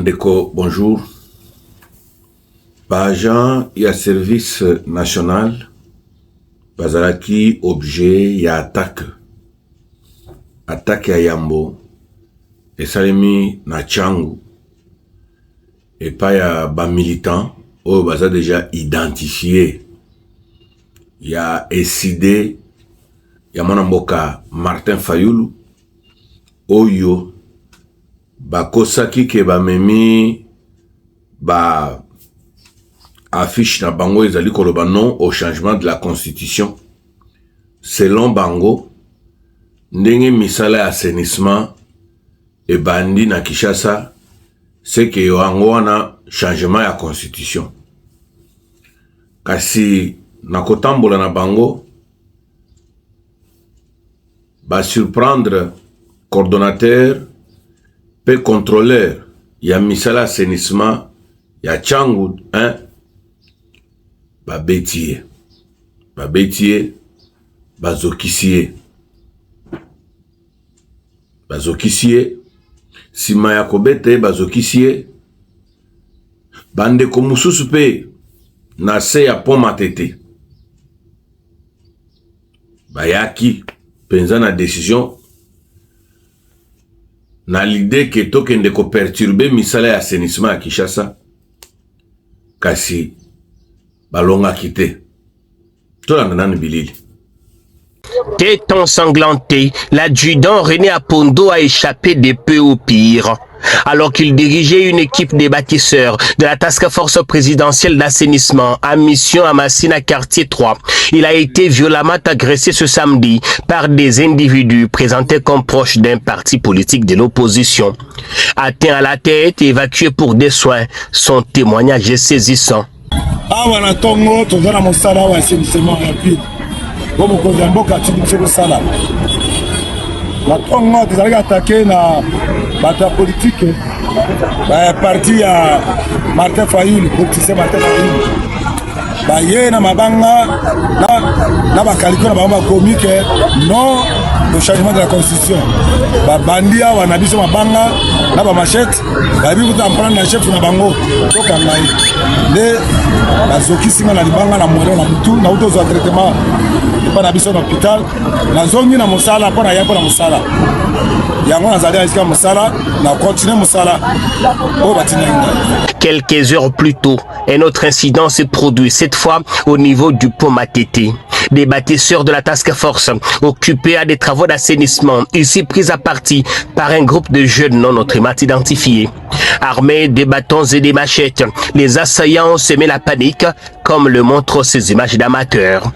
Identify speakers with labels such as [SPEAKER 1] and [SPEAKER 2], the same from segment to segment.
[SPEAKER 1] Bandeko, bonjour. Agent, il y a service national. Bazalaki, objet, il y a attaque. Attaque à Yambo. Et Salemi, na Tchangou. Et pas il y a bas militant. Oh, baza déjà identifié. Il y a Essidé. Il y a mon mboka Martin Fayoulou. Oyo. Bakosaki ke ba memi. Ba affiche na bango ezali koloba non au changement de la constitution. Selon bango, ndenge misala assainissement et bandi na Kinshasa, c'est que yango wana changement ya constitution. Kasi na kotambola na bango, ba surprendre coordonnateur pe contrôleur ya misala assainissement ya Tchangou, hein? Babetier, bazokisie, sima ya kobete bazokisie, bande komususu pe na se ya poma tete, bayaki penza na décision, na l'idée que tokende ko perturber misala ya assainissement ya Kinshasa, kasi balonga quitté.
[SPEAKER 2] Tête ensanglantée, l'adjudant René Apondo a échappé de peu au pire. Alors qu'il dirigeait une équipe de bâtisseurs de la task force présidentielle d'assainissement à mission à Massina quartier 3, il a été violemment agressé ce samedi par des individus présentés comme proches d'un parti politique de l'opposition. Atteint à la tête et évacué pour des soins, son témoignage est saisissant.
[SPEAKER 3] Awa na tongo tozana mosala wa assainissement rapide. Bomo ko zamboka tibitse ko sala. La tongo tozali attaquer na bata politique ba parti ya Martin Fayoulou, politicien Martin Fayoulou. Ba ye na mabanga na ba kaliko na ba comique non le changement de la constitution. Ba bandia wa na biso mabanga na ba machette ba bi kuta prendre na chef na bango to kangai le bazoki singa na libanga na moyo na mutu na uto za traitement pa na biso na hôpital na zongi na mosala pa na yapo na mosala yango na zali aska mosala na continuer mosala o batina.
[SPEAKER 2] Quelques heures plus tôt, un autre incident s'est produit, cette fois au niveau du pont Matete. Des bâtisseurs de la task force occupés à des travaux d'assainissement, ici pris à partie par un groupe de jeunes non autrement identifiés. Armés des bâtons et des machettes, les assaillants ont semé la panique, comme le montrent ces images d'amateurs.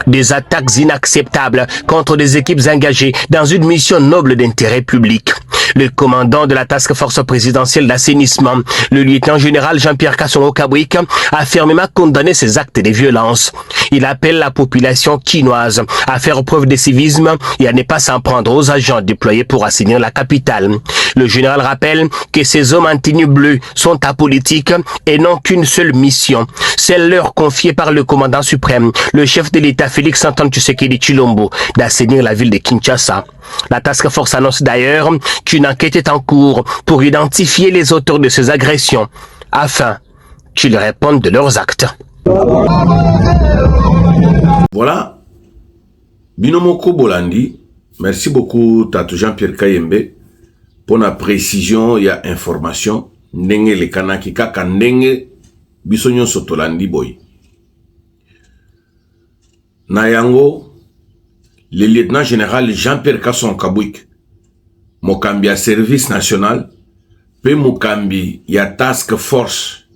[SPEAKER 2] Des attaques inacceptables contre des équipes engagées dans une mission noble d'intérêt public. Le commandant de la task force présidentielle d'assainissement, le lieutenant-général Jean-Pierre Kassongo-Kabouik, a fermement condamné ces actes de violence. Il appelle la population quinoise à faire preuve de civisme et à ne pas s'en prendre aux agents déployés pour assainir la capitale. Le général rappelle que ces hommes en tenue bleue sont apolitiques et n'ont qu'une seule mission, celle leur confiée par le commandant suprême, le chef de l'État Félix-Antoine Tshisekedi Tshilombo, d'assainir la ville de Kinshasa. La task force annonce d'ailleurs qu'une enquête est en cours pour identifier les auteurs de ces agressions afin qu'ils répondent de leurs actes.
[SPEAKER 1] Voilà. Binomoko Bolandi. Merci beaucoup, Tatou Jean-Pierre Kayembe, pour la précision et information. Ndenge le kanaki kaka ndenge bisonyo sotolandi boy. Nayango, le lieutenant général Jean-Pierre Kassongo-Kabouik, Mokambi à service national, pe Mokambi ya task force,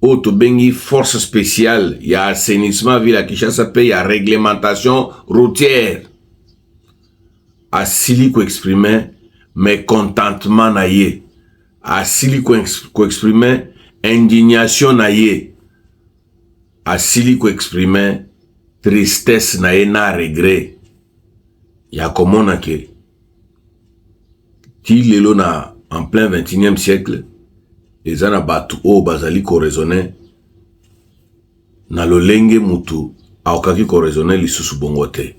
[SPEAKER 1] auto bengi force spéciale, ya assainissement ville à Kinshasa, pe ya réglementation routière. A sili ko exprimer mécontentement na ye. A sili ko exprimer indignation na ye. A sili ko exprimer tristesse na ye na regret. Ya komona ke ti lelo na en plein 21e siècle ezana batu o bazali ko raisonner na lolenge mutu aokaki ko raisonner lisusu bongote.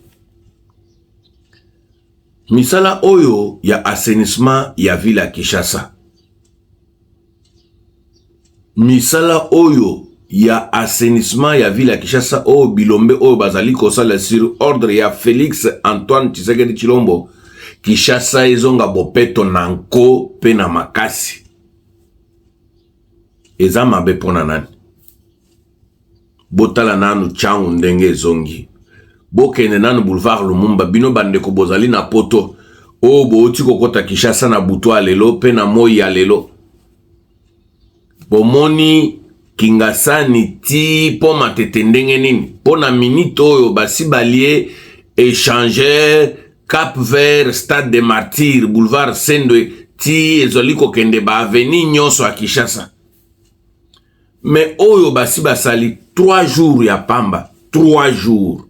[SPEAKER 1] Misala oyo ya assainissement ya ville à Kinshasa misala oyo ya assainissement ya ville ya Kinshasa oyo bilombe oyo bazali kosala sur ordre ya Félix Antoine Tshisekedi Tshilombo, Kinshasa ezonga bopeto na nko pe na makasi. Eza mabe pona nani? Botala nanu changu ndenge ezongi. Bokende nanu boulevard Lumumba, bino bandeko bozali na poto o booti kokota Kinshasa na butwa lelo pe na moi ya lelo. Bomoni Kingasani ti po matete ndenge nini po na minute oyo basi balie échanger Cap Vert, Stade des Martyrs, boulevard Sendwe ti ezoli kokende ba avenue nyonso a Kinshasa. Mais oyo basi basali 3 jours ya pamba, 3 jours.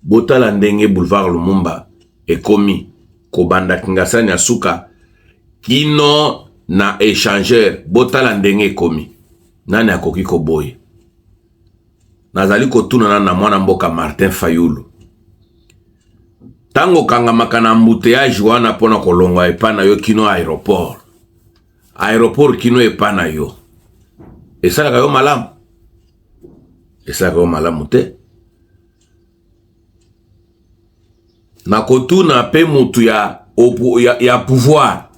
[SPEAKER 1] Botala ndenge boulevard Lumumba ekomi kobanda Kingasani asuka kino na échangeur, botala ndenge ekomi. Nani akoki koboye? Nazali kotuna na mwana mboka Martin Fayulu. Tango kangamaka na embouteillage wana pona kolongwa epa na yo kino aéroport. Aéroport kino epa na yo. Esalaka yo malamu. Esalaka yo malamu te. Na kotuna pe mutu ya pouvoir.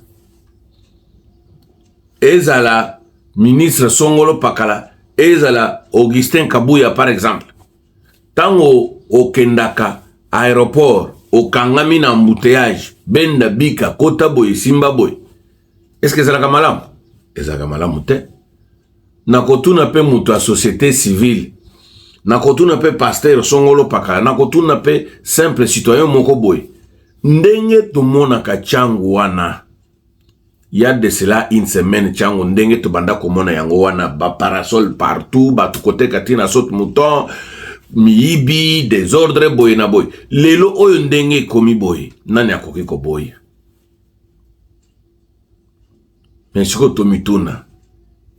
[SPEAKER 1] Ezala ministre Songolo Pakala, ezala Augustin Kabuya par exemple. Tango okendaka aéroport, okangami na embouteillage, benda bika, kota boy, simba boy. Est-ce que ezalaka malamu? Ezalaka malamu te. Na kotuna pe mutu ya société civile. Na kotuna pe pasteur Songolo Pakala, na kotuna pe simple citoyen moko boy. Ndenge tumonaka changu wana. Il y a de cela une semaine, chango ndenge to banda komona yango wana ba parasol partout, ba tout côté katina saute mouton, miibi, désordre boy na boy. Lelo oyo ndenge komi boy, nani akoki ko boy. Mais siko tomituna,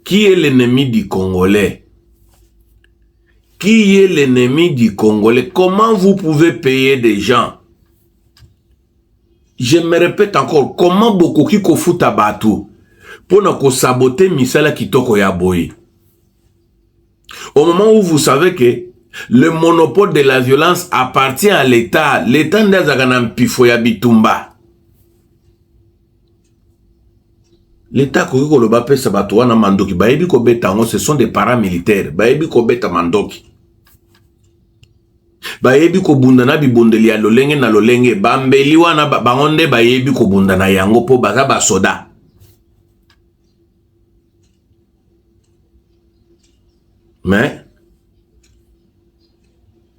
[SPEAKER 1] qui est l'ennemi du Congolais? Qui est l'ennemi du Congolais? Comment vous pouvez payer des gens? Je me répète encore, comment beaucoup qui kofuta tabatu pour ne saboter misala kitoko ya boy. Au moment où vous savez que le monopole de la violence appartient à l'État, l'État n'azagana pifo ya bitumba. L'État ko lo ba pesa batu wana mandoki bayebi ko betango, ce sont des paramilitaires, bayebi ko beta mandoki. Bayebi ko bunda na bibondeli ya lolenge na lolenge, bambeli wana bangonde bayebi ko bunda na yango po baza ba soda. Mais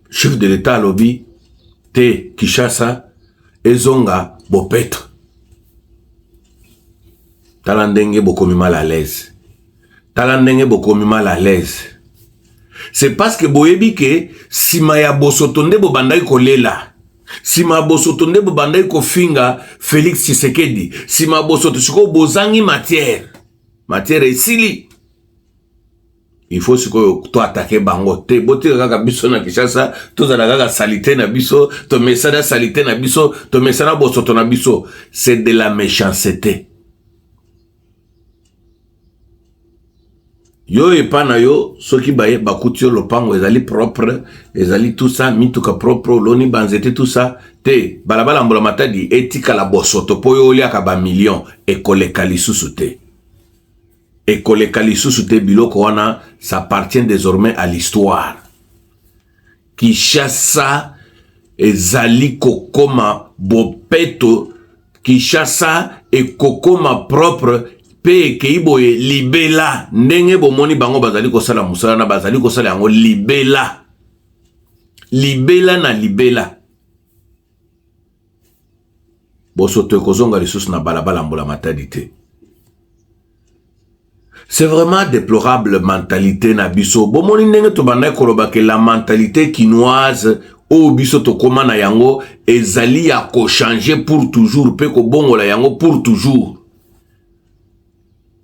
[SPEAKER 1] chef de l'État lobby te Kinshasa ezonga bopeto. Talandenge bokomi mal à l'aise. Talandenge bokomi mal à l'aise. C'est parce que boyebi ke sima ya bosotonde bo bandai kolela. Sima bosotonde bo bandai ko finga Félix Tshisekedi. Sima bosoto siko bozangi matière. Matière esili. Il faut siko to attaquer bango te bote kaka biso na Kinshasa, to zala kaka salité na biso, to mesada salité na biso, to mesada bosoto na biso. C'est de la méchanceté. Yo epana yo, soki baye bakutio lopango ezali propre, ezali tout ça, mituka propre, loni banzete tout ça, te, balabala mbola matadi, etika la bosoto, po yo liaka ba million, ekoleka lisusu te. Ekoleka lisusu te biloko wana, ça appartient désormais à l'histoire. Kinshasa, ezali kokoma bopeto, Kinshasa, e kokoma propre, pe keiboye libela ndenge bomoni bango bazali kosala musala na bazali kosala yango libela na libela bosoto kozonga lisusu na balabala mbola matadi te. C'est vraiment déplorable mentalité na biso. Bomoni ndenge to banda koloba ke la mentalité quinoise o biso to koma na yango ezali ya ko changer pour toujours pe ko bongola yango pour toujours.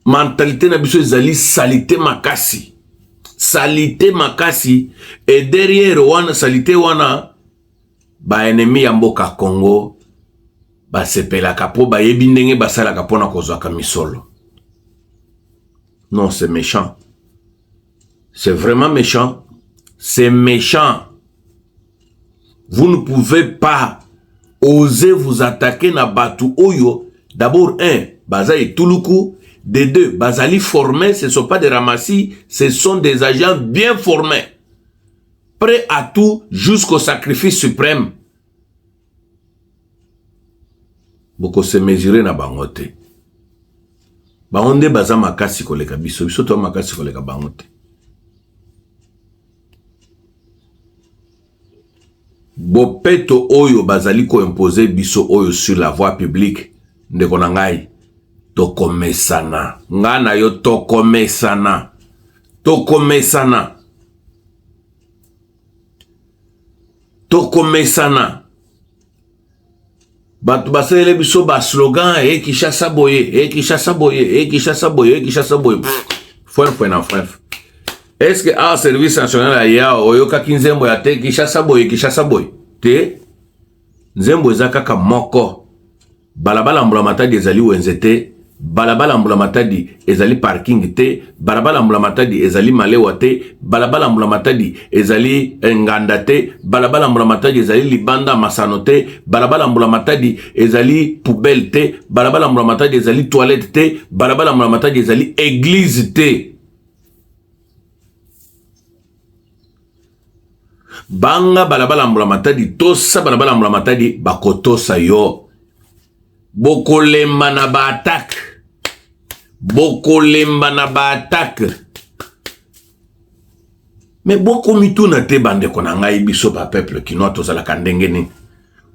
[SPEAKER 1] Mentalité na biso ezali salité makasi. Salité makasi. Et derrière wana salité wana ba ennemi ya mboka Congo ba sepelaka po ba yebi ndenge basalaka pona kozwaka misolo. Non, c'est méchant. C'est vraiment méchant. C'est méchant. Vous ne pouvez pas oser vous attaquer na Batu Oyo. D'abord, un, Bazaï Touloukou. De deux, Bazali formés, ce ne sont pas des ramassis, ce sont des agents bien formés. Prêts à tout jusqu'au sacrifice suprême. Beaucoup se mesurer na bangote. Bangonde baza makasi koleka biso. Biso to makasi koleka bangote. Bopeto oyo bazali ko imposer biso oyo sur la voie publique. Ndeko na ngai. Tokomesana. Ngana yo tokomesana. Tokomesana. Tokomesana. Batu basele biso ba slogan Kinshasa boye, Kinshasa boye, Kinshasa boye, Kinshasa boye. Fwen na fwen. Est-ce que un service national aya oyoka kinzembo ya te Kinshasa boye, Kinshasa boye? Te nzembo ezaka moko. Balabala mbula matadi ezali wenzete. Balabala mbula matadi ezali parking te. Balabala mbula matadi ezali malewa te. Balabala mbula matadi ezali nganda te. Balabala mbula matadi ezali libanda masano te. Balabala mbula matadi ezali poubelle te. Balabala mbula matadi ezali toilette te. Balabala mbula matadi ezali église te. Banga balabala mbula matadi tosa balabala mbula matadi bakotosa yo. Bokolemba na ba attaque. Bokolemba na ba attaque. Mais boko mituna te bande kona ngai biso ba peuple kinois tozala kandengeni.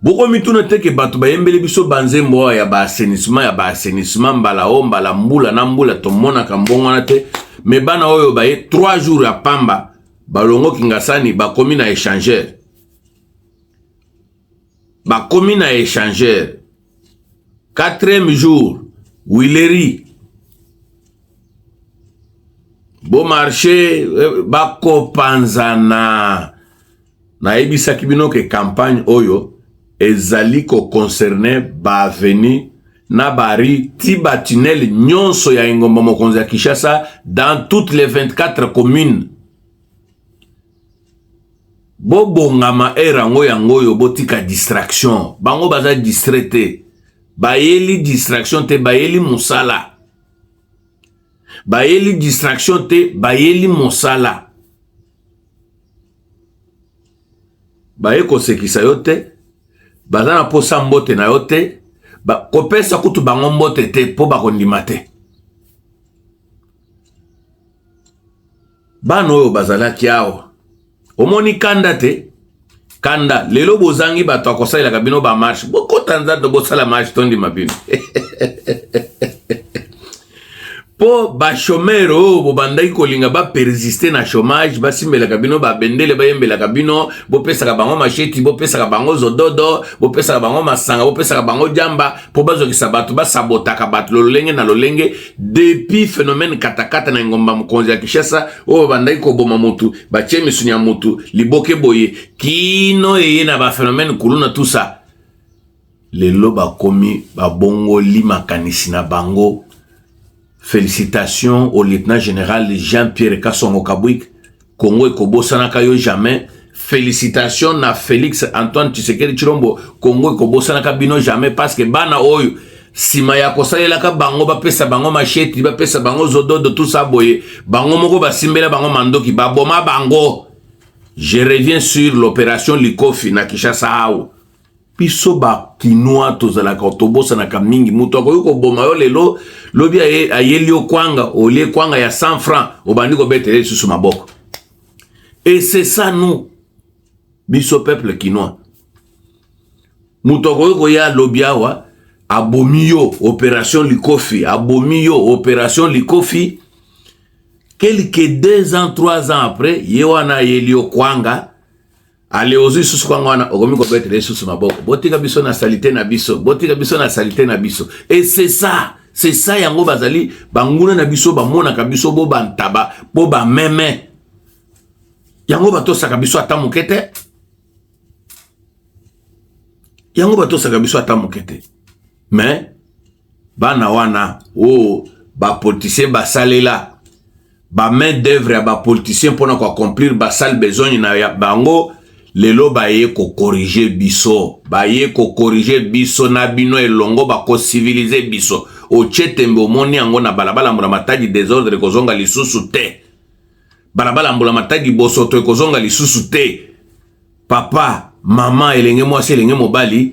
[SPEAKER 1] Boko mituna te ke batu ba yembele biso banzembo ya ba assainissement mbala o mbala mbula na mbula tomona kambongo na te. Mais bana oyo ba ye 3 jours ya pamba balongo kingasani ba komi na échangeur. Ba komi na échangeur. 4e jour, Willery. Bon marché, bako panzana. Na ebisa kibino ke campagne oyo, ezali ko concerné ba veni na bari tiba tunnel nyonso ya Ngomba Mokonzi ya Kinshasa dans toutes les 24 communes. Bobo ngama erango yango yo botika distraction. Bango baza distraité. Bayeli distraction te bayeli musala. Bayeli distraction te bayeli musala. Baye kosekisa yo te. Baza na posa mbote na yo te. Kopesa kutu bango mbote te po bakondima te. Bano oyo bazalaki awa. Omoni kanda te. Kanda, lelo bozangi bato akosaila kabino ba marche. Boko tanzado bosala marche tondi mabino. Po ba chômeur bo bandaki kolinga ba persister na chômage, ba simbela kabino ba bendele ba yembela kabino, bo pesa ka bango macheti, bo pesa ka bango zododo, bo pesa ka bango masanga, bo pesa ka bango jamba, po bazo ki sabatu ba sabota ka bat lolenge na lolenge depuis phénomène katakata na Ngomba Mokonzi ya Kinshasa, o bandaki ko boma mutu, ba chemi sunya mutu, liboke boye, kino eye na ba phénomène kuluna tout ça. Lelo ba komi ba bongo lima kanisi na bango. Félicitations au lieutenant général Jean-Pierre Kassongo Kabouik. Congo et Kobo Sanaka yo jamais. Félicitations na Félix Antoine Tshisekedi Chilombo. Congo et Kobo Sanaka bino jamais parce que bana oyo sima ya kosalela ka bango ba pesa bango macheti ba pesa bango zododo tout ça boye. Bango moko ba simbela bango mandoki ba boma bango. Je reviens sur l'opération Likofi na Kinshasa hao. Piso ba kinoa tozala ka otobosa na kamingi muto akoyoko boma yo lelo lobi ayeli kwanga olie kwanga ya 100 francs obandi ko betele susu maboko. Et c'est ça nous biso peuple kinoa. Muto akoyoko ya lobi awa abomio opération Likofi, abomio opération Likofi. Quelques 2 ans 3 ans après yewana ayeli kwanga ale ozu susu kwangwana okomi ko betele susu maboko. Botika biso na salité na biso, botika biso na salité na biso. Et c'est ça yango bazali banguna na biso ba mona ka biso bo bantaba bo ba meme. Yango bato saka biso ata mukete. Yango bato saka biso ata mukete. Mais bana wana ba politicien ba salela ba main d'œuvre ya ba politicien pour accomplir ba sale besoin na ya bango lelo baye ko corriger biso na bino elongo ba ko civiliser biso o chetembe omoni yango na balabala mbula matadi désordre kozonga lisusu te balabala mbula matadi bosoto kozonga lisusu te papa mama elenge mwasi elenge mobali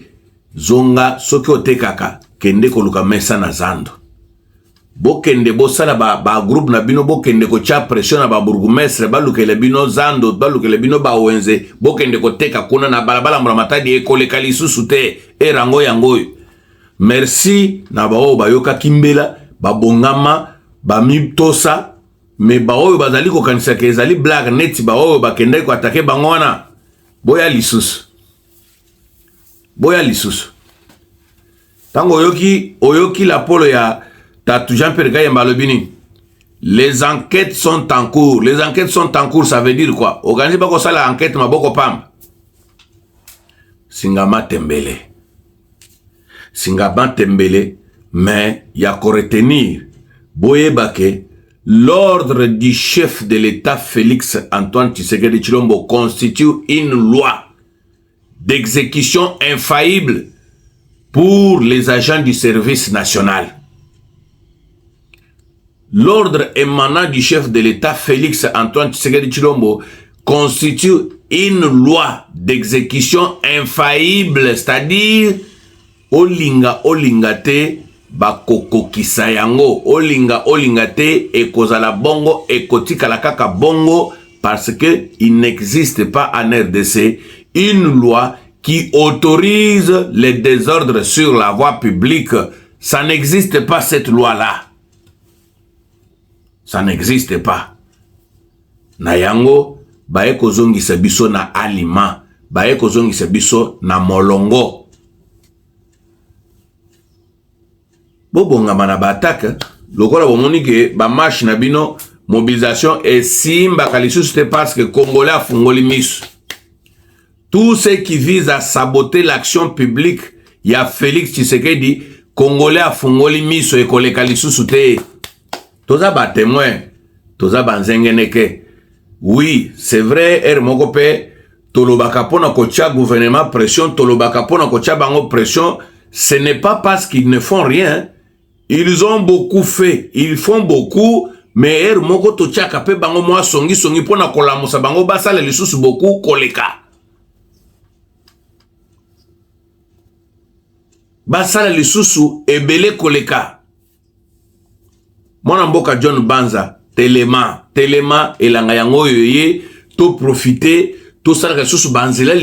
[SPEAKER 1] zonga soki otekaka kende koluka mesa na zando bokende bosala ba groupe na bino bokende ko cha pression na ba bourgmestre balukele bino zando balukele bino ba wenze bokende ko teka kuna na balabala mbula matadi ekoleka lisusu te erango yango merci na bao bayoka kimbela babongama bamitosa me baoyo bazali ko kanisa ke ezali black net baoyo bakende ko atake bangona boya lisusu tango oyoki la polo ya Tatu Jean-Pierre Kayemba Lobini. Les enquêtes sont en cours. Les enquêtes sont en cours, ça veut dire quoi? Organisez pas ça la enquête maboko pam. Singama Tembele, mais il y a qu'à retenir Boyebake, l'ordre du chef de l'État Félix Antoine Tshisekedi Tshilombo constitue une loi d'exécution infaillible pour les agents du service national. L'ordre émanant du chef de l'État Félix Antoine Tshisekedi Tshilombo constitue une loi d'exécution infaillible, c'est-à-dire olinga te bakoko kisayango, olinga te ekozala bongo ekotikala kaka bongo parce que il n'existe pas en RDC une loi qui autorise les désordres sur la voie publique. Ça n'existe pas cette loi-là. Ça n'existe pas. Na yango, bae kozongisa biso na aliment, bae kozongisa biso na molongo. Bobonga na bataka, lokola bomoni ke ba marche na bino mobilisation et simba kalisus te parce que Congolais a fungoli misu. Tout ce qui vise à saboter l'action publique, il y a Félix Tshisekedi, Congolais a fungoli misu et koleka lisusu te. Toza ba témoin, toza ba nzengeneke. Oui, c'est vrai, Mokope, tolobaka pona kocha gouvernement pression, tolobaka pona kocha bango pression, ce n'est pas parce qu'ils ne font rien. Ils ont beaucoup fait, ils font beaucoup, mais Moko tocha kape bango moi songi pona kolamusa bango basala lisusu beaucoup koleka. Basala lisusu ebele koleka. Mwana mboka John Banza, Telema elanga yango yoye, to profiter, to salaka lisusu banzela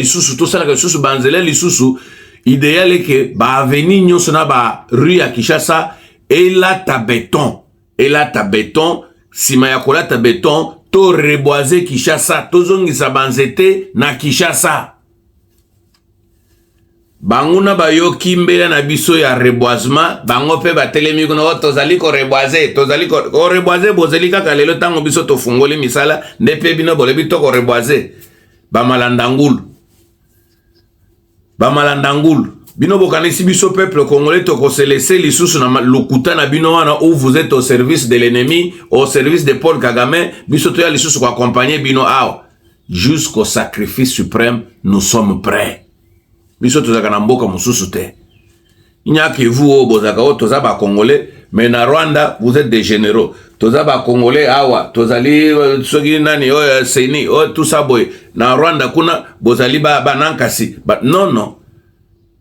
[SPEAKER 1] lisusu, idéal est que ba avenir nyonso na ba rue ya Kinshasa elata béton, sima ya kolata béton, to reboiser Kinshasa, to zongisa banzete na Kinshasa. Banguna bayo kimbela na biso ya reboisement, bango pe batelemi kuna tozali ko reboiser, bozeli kaka lelo tango biso to fungoli misala, nepe bino bolebi to ko reboiser. Ba malandangul. Bino bokanisi biso peuple congolais to ko se laisser lisusu na lokuta na bino wana où vous êtes au service de l'ennemi, au service de Paul Kagame, biso to ya lisusu ko accompagner bino awa. Jusqu'au sacrifice suprême, nous sommes prêts. Biso tozaka na mboka mususu te. Inyaki vous bozaka o toza ba congolais, mais na Rwanda vous êtes des généraux. Toza ba congolais awa, tozali soki nani seni tout ça boy. Na Rwanda kuna bozali ba nankasi. Non.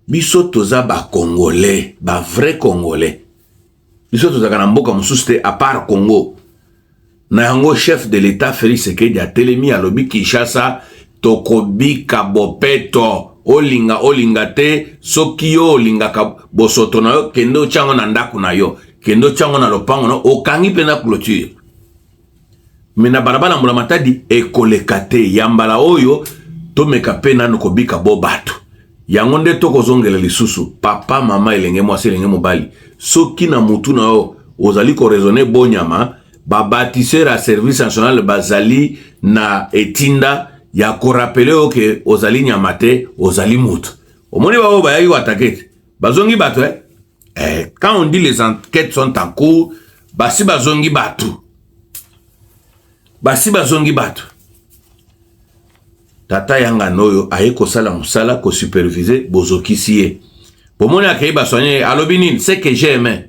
[SPEAKER 1] Biso toza ba congolais, ba vrai congolais. Biso tozaka na mboka mususu te à part Congo. Na yango chef de l'État Félix Tshisekedi a telemi alobi Kinshasa tokobika bopeto. Olinga te soki yo olinga ka bosoto na yo kendo chango na ndaku na yo kendo chango na lopango no okangi pena clôture mena barabara mbula matadi ekoleka te yambala oyo tomeka pena no kobika bo bato yango nde tokozongela lisusu papa mama elenge mwasi elenge mobali soki na mutu na yo ozali ko raisonner bonyama ba bâtisseur à service national bazali na etinda ya ko rappeler que ozali nyamate ozali mutu omoni ba bayaki watakete bazongi bato quand on dit les enquêtes sont en cours basi bazongi bato basi bazongi bato tata yanga noyo aye kosala musala ko superviser bozokisi ye pomoni akei basoigner alobini c'est que j'ai aimé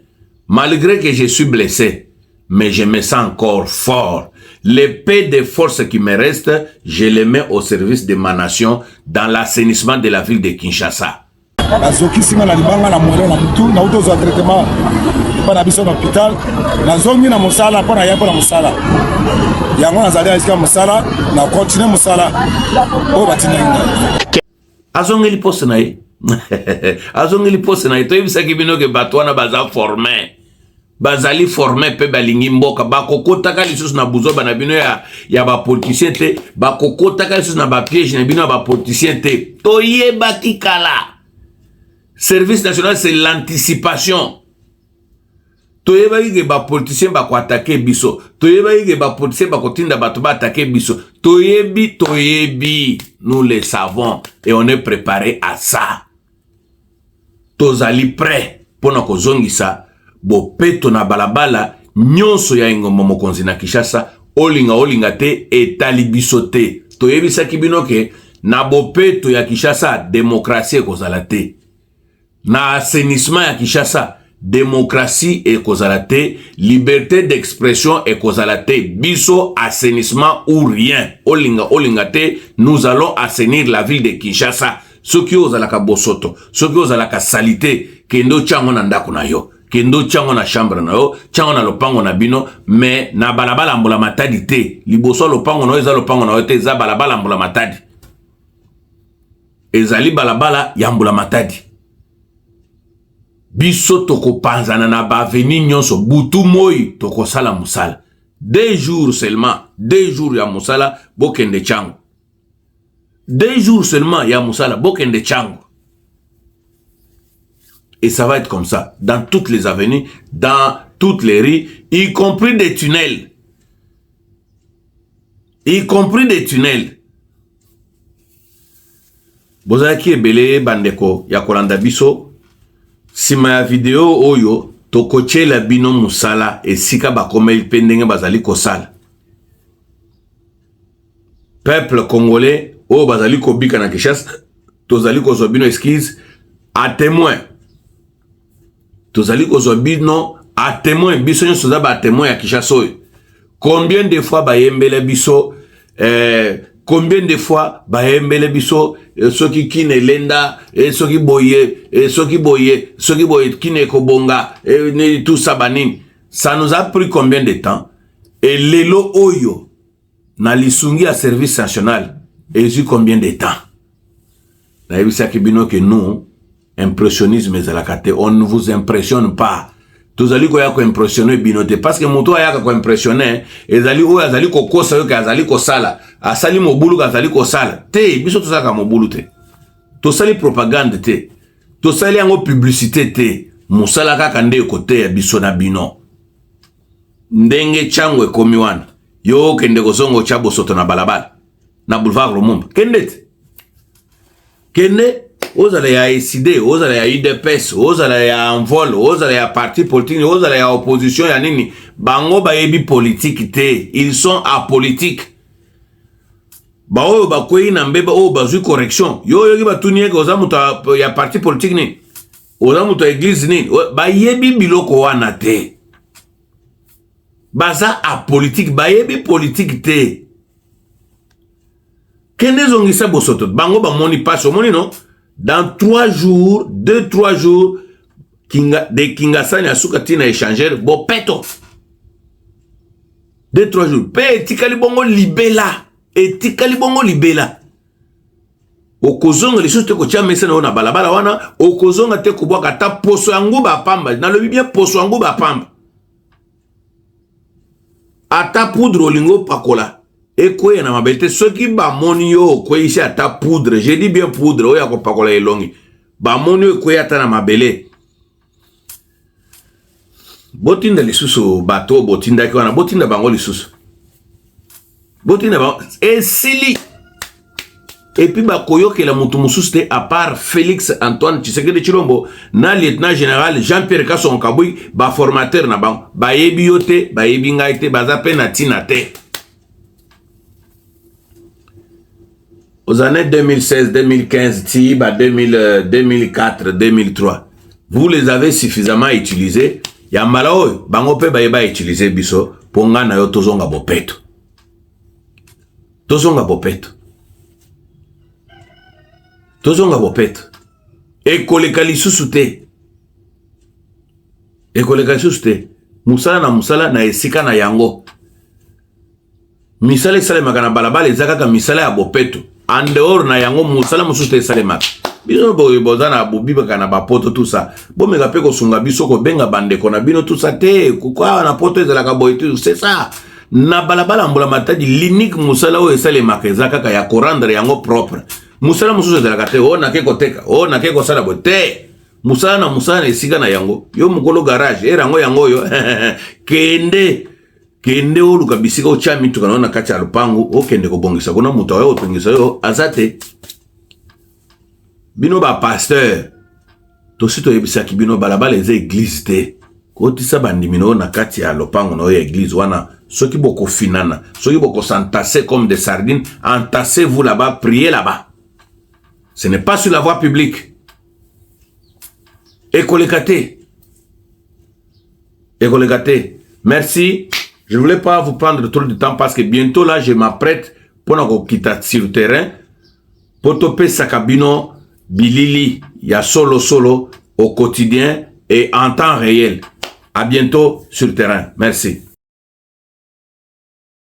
[SPEAKER 1] malgré que je suis blessé mais je me sens encore fort. L'épée de force qui me reste, je les mets au service de ma nation dans l'assainissement de la ville de Kinshasa.
[SPEAKER 3] Nazokisi nga na libanga na mwele na mutu na uto za traitement pa na biso na hôpital nazongi na musala pa na yapo na musala yango nazali aska musala na continuer musala o batinga
[SPEAKER 1] azongi li poste na ye azongi li poste na ye to yebisa kibino ke bato wana baza formé bazali formé pe balingi mboka bakokotaka lisusu na buzoba na bino ya bapoliticien te bakokotaka lisusu na bapiège na bino ya bapoliticien te toyebaki kala. Service national, c'est l'anticipation. Toyeba ige ba politicien ba ko attaquer biso. Toyeba ige ba politicien ba ko tinda ba to ba attaquer biso. Toyebi, nous le savons et on est préparé à ça. Tozali prêt pour na kozongisa bo peto na balabala nyonso ya ngombo mokonzi na Kinshasa olinga te etali biso te. Toyebi sakibino ke na bo peto ya Kinshasa démocratie kozala te. Na assainissement ya Kinshasa, démocratie et kozalate, liberté d'expression et kozalate, biso assainissement ou rien. Olinga te, nous allons assainir la ville de Kinshasa. Ceux qui osent la bosoto, ceux qui osent la salité, kendo chango na ndako na yo, kendo chango na chambre na yo, chango na lopango na bino, mais na balabala mbula matadi te. Liboso lopango na yo, eza lopango na yo te, eza balabala mbula matadi. Ezali balabala ya mbula matadi. Biso toko panzana na baveni nyonso butu moi toko sala musala 2 jours seulement 2 jours ya musala bokende chango 2 jours seulement ya musala bokende chango et ça va être comme ça dans toutes les avenues dans toutes les rues y compris des tunnels bozaki ebele bandeko ya kolanda biso sima ya video oyo tokochela bino musala esika bakomeli pendenge bazali kosala peuple congolais o bazali kobika na Kinshasa tozali kozwa bino excuse à témoin tozali kozwa bino à témoin biso nyonso za ba témoin ya Kinshasa oyo combien de fois bayembele biso combien de fois bayembele biso soki kine lenda soki boye kine kobonga tout ça banini ça nous a pris combien de temps et lelo oyo na lisungi à service national et eu combien de temps na yebisa kibino que nous impressionnisme ezalaka te on ne vous impressionne pas tozali ko ya ko impressionner binote parce que moto ayaka ko impressionner ezali o azali ko kosa yo ka azali ko sala asali mobulu ka azali ko sala te biso tozaka mobulu te tosali propagande te tosali yango publicité te musala kaka nde kote ya biso na bino ndenge chango ekomi wana yo kende kozongo chabo soto na balabala na boulevard Lumumba kende ozala ya ECD, ozala ya UDPS, ozala ya Envol, ozala ya parti politique, ozala ya opposition ya nini, bango bayebi politique te, ils sont apolitiques. Ba oyo bakwei na mbeba oyo bazui correction, yo yoki batuniye ke oza muta ya parti politique nini, oza muta église nini, bayebi biloko wana te. Baza apolitique, bayebi politique te. Kende zongisa bosoto, bango ba moni passe, moni non? Dans 3 jours, 2-3 jours, de Kingasani à Soukatina échangeur, bon peto. 2-3 jours. Pe etikali bongo libela. Etikali bongo libela. Okozonga les choses te kotia mesena ona balabala wana. Okozonga te kubwaka ta poso yango ba pamba. Na lobi bien poso yango ba pamba. Ata poudre olingo pakola. Et quoi na mabete ce qui ba monio quoi ici à ta poudre j'ai dit bien poudre oya ko pakola elongi ba monio quoi ata na mabele botinda lisusu bato botinda ki wana botinda bango lisusu botinda ba esili et puis ba koyoke la mutu mususte à part Félix Antoine Tshisekedi Tshilombo na lieutenant général Jean-Pierre Kasson Kabui ba formateur na bango ba yebi yote ba yebi ngaite ba zape na tina te aux années 2016, 2015, 2004, 2003, vous les avez suffisamment utilisés. Yambala oyo, bango pe ba utiliser biso, pour nga na yo tozonga bopeto. Tozonga bopeto. Tozonga bopeto. Ekoleka lisusu te. Ekoleka lisusu te. Musala na esika na yango. Misala esalemaka na balabala ezaka ka misala ya bopeto. En dehors na yango musala mususu te esalemaka. Biso boza na bobibaka na bapoto tout ça. Bomeka pe kosunga biso ko benga bandeko na bino tout ça te. Kukwa na poto ezalaka boyetu, c'est ça. Na balabala mbula matadi l'unique musala o esalemaka ezaka ka ya korandre yango propre. Musala mususu ezalaka te. O na ke koteka, o na ke kosala bote. Musala na esika na yango. Yo mukolo garage erango yango yo. Kende oluka bisika ocha mituka na kati ya lupangu okende kobongisa kuna mutu oyo otongisa yo azate. Bino ba pasteur tosito yebisaki bino balabala eza église te. Kotisa bandimino na kati ya lupangu na église wana soki boko finana, soki boko s'entasser comme des sardines, entassez-vous là-bas, priez là-bas. Ce n'est pas sur la voie publique. Écolekate. Merci. Je ne voulais pas vous prendre trop de temps parce que bientôt là, je m'apprête pour nous quitter sur le terrain. Pour toper Sakabino, Bilili, il y a solo au quotidien et en temps réel. À bientôt sur le terrain. Merci.